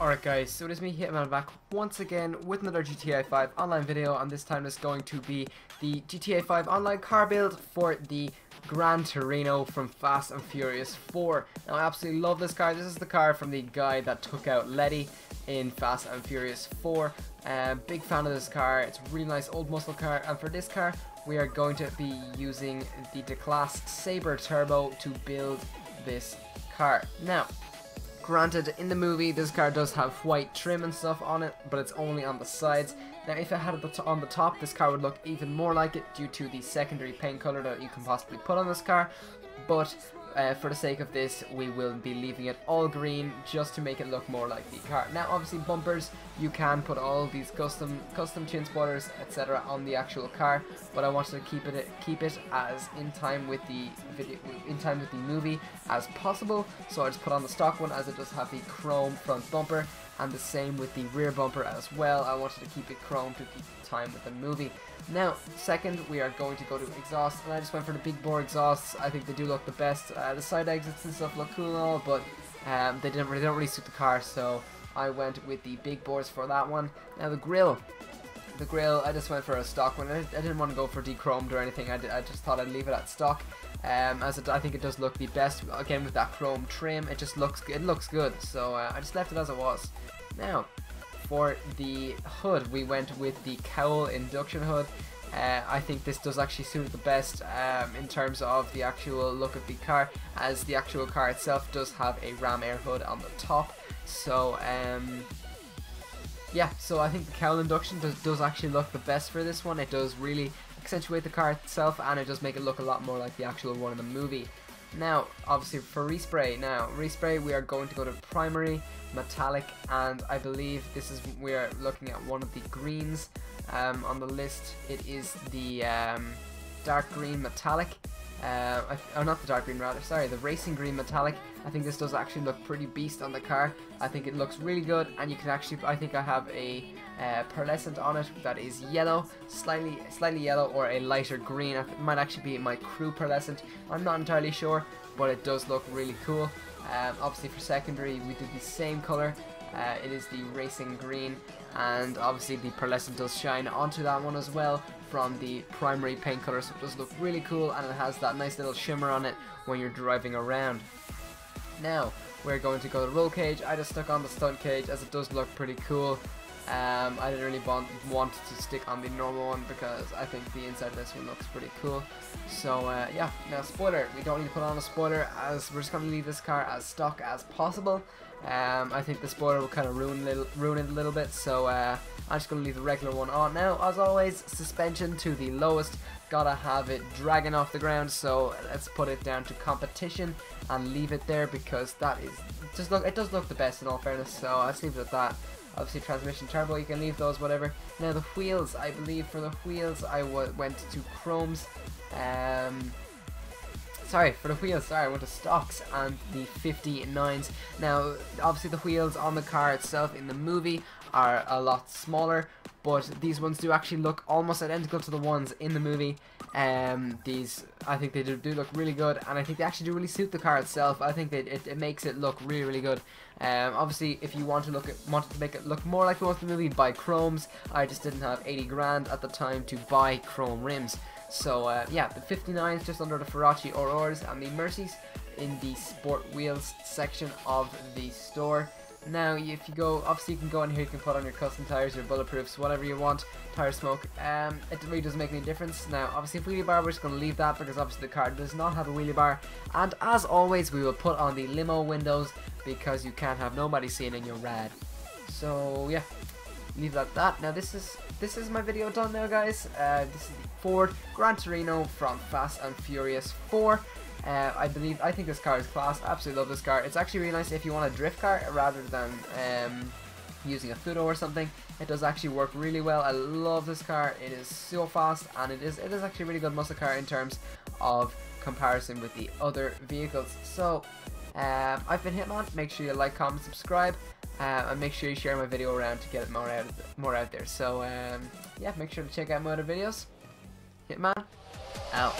Alright guys, so it is me, Hitman, back once again with another GTA5 online video, and this time it's going to be the GTA5 online car build for the Gran Torino from Fast and Furious 4. Now I absolutely love this car. This is the car from the guy that took out Letty in Fast and Furious 4. Big fan of this car. It's a really nice old muscle car, and for this car we are going to be using the declassed Sabre Turbo to build this car. Now, granted, in the movie this car does have white trim and stuff on it, but it's only on the sides. Now if it had it on the top, this car would look even more like it due to the secondary paint color that you can possibly put on this car, but for the sake of this we will be leaving it all green just to make it look more like the car. Now obviously bumpers, you can put all these custom chin spoilers etc on the actual car, but I wanted to keep it as in time with the movie as possible, so I just put on the stock one, as it does have the chrome front bumper, and the same with the rear bumper as well. I wanted to keep it chrome to keep time with the movie. Now, second, we are going to go to exhaust, and I just went for the big bore exhausts. I think they do look the best. The side exits and stuff look cool and all, but they don't really suit the car, so I went with the big bores for that one. Now the grill, I just went for a stock one. I didn't want to go for de-chromed or anything. I just thought I'd leave it at stock, I think it does look the best. Again, with that chrome trim, it looks good. So I just left it as it was. Now, for the hood, we went with the cowl induction hood. I think this does actually suit it the best in terms of the actual look of the car, as the actual car itself does have a ram air hood on the top. So yeah, so I think the cowl induction does actually look the best for this one. It does really accentuate the car itself, and it does make it look a lot more like the actual one in the movie. Now, obviously for respray, we are going to go to primary, metallic, and I believe we are looking at one of the greens on the list. It is the dark green metallic. Not the dark green, rather, sorry, the racing green metallic. I think this does actually look pretty beast on the car. I think it looks really good, and you can actually, I think I have a pearlescent on it that is yellow, slightly yellow, or a lighter green. It might actually be my crew pearlescent. I'm not entirely sure, but it does look really cool. Obviously for secondary, we did the same color. It is the racing green, and obviously the pearlescent does shine onto that one as well from the primary paint color, so it does look really cool, and it has that nice little shimmer on it when you're driving around. Now we're going to go to roll cage. I just stuck on the stunt cage as it does look pretty cool. I didn't really want to stick on the normal one because I think the inside of this one looks pretty cool. So yeah, now spoiler, we don't need to put on a spoiler, as we're just going to leave this car as stock as possible. I think the spoiler will kind of ruin it a little bit, so I'm just going to leave the regular one on. Now, as always, suspension to the lowest, gotta have it dragging off the ground, so let's put it down to competition and leave it there, because it does look the best in all fairness, so let's leave it at that. Obviously transmission, turbo, you can leave those, whatever. Now the wheels, I believe for the wheels I went to chromes. Sorry, I went to stocks and the 59s. Now, obviously the wheels on the car itself in the movie are a lot smaller, but these ones do actually look almost identical to the ones in the movie. I think they do look really good, and I think they actually do really suit the car itself. I think it makes it look really good. Obviously, if you wanted to make it look more like the ones in the movie, buy chromes. I just didn't have 80 grand at the time to buy chrome rims. So yeah, the 59s just under the Ferrari Aurors, and the Mercies in the sport wheels section of the store. Now if you go, obviously you can go in here, you can put on your custom tires, your bulletproofs, whatever you want, tire smoke. It really doesn't make any difference. Now obviously wheelie bar, we're just going to leave that because obviously the car does not have a wheelie bar, and as always we will put on the limo windows because you can't have nobody seeing in your rad. So yeah, leave that at that. Now this is my video done now, guys. This is the Ford Gran Torino from Fast and Furious 4. I think this car is class. I absolutely love this car. It's actually really nice if you want a drift car rather than using a Fudo or something. It does actually work really well. I love this car. It is so fast, and it is actually a really good muscle car in terms of comparison with the other vehicles. So I've been Hitman. Make sure you like, comment, subscribe, and make sure you share my video around to get it more out there. So yeah, make sure to check out my other videos. Hitman out.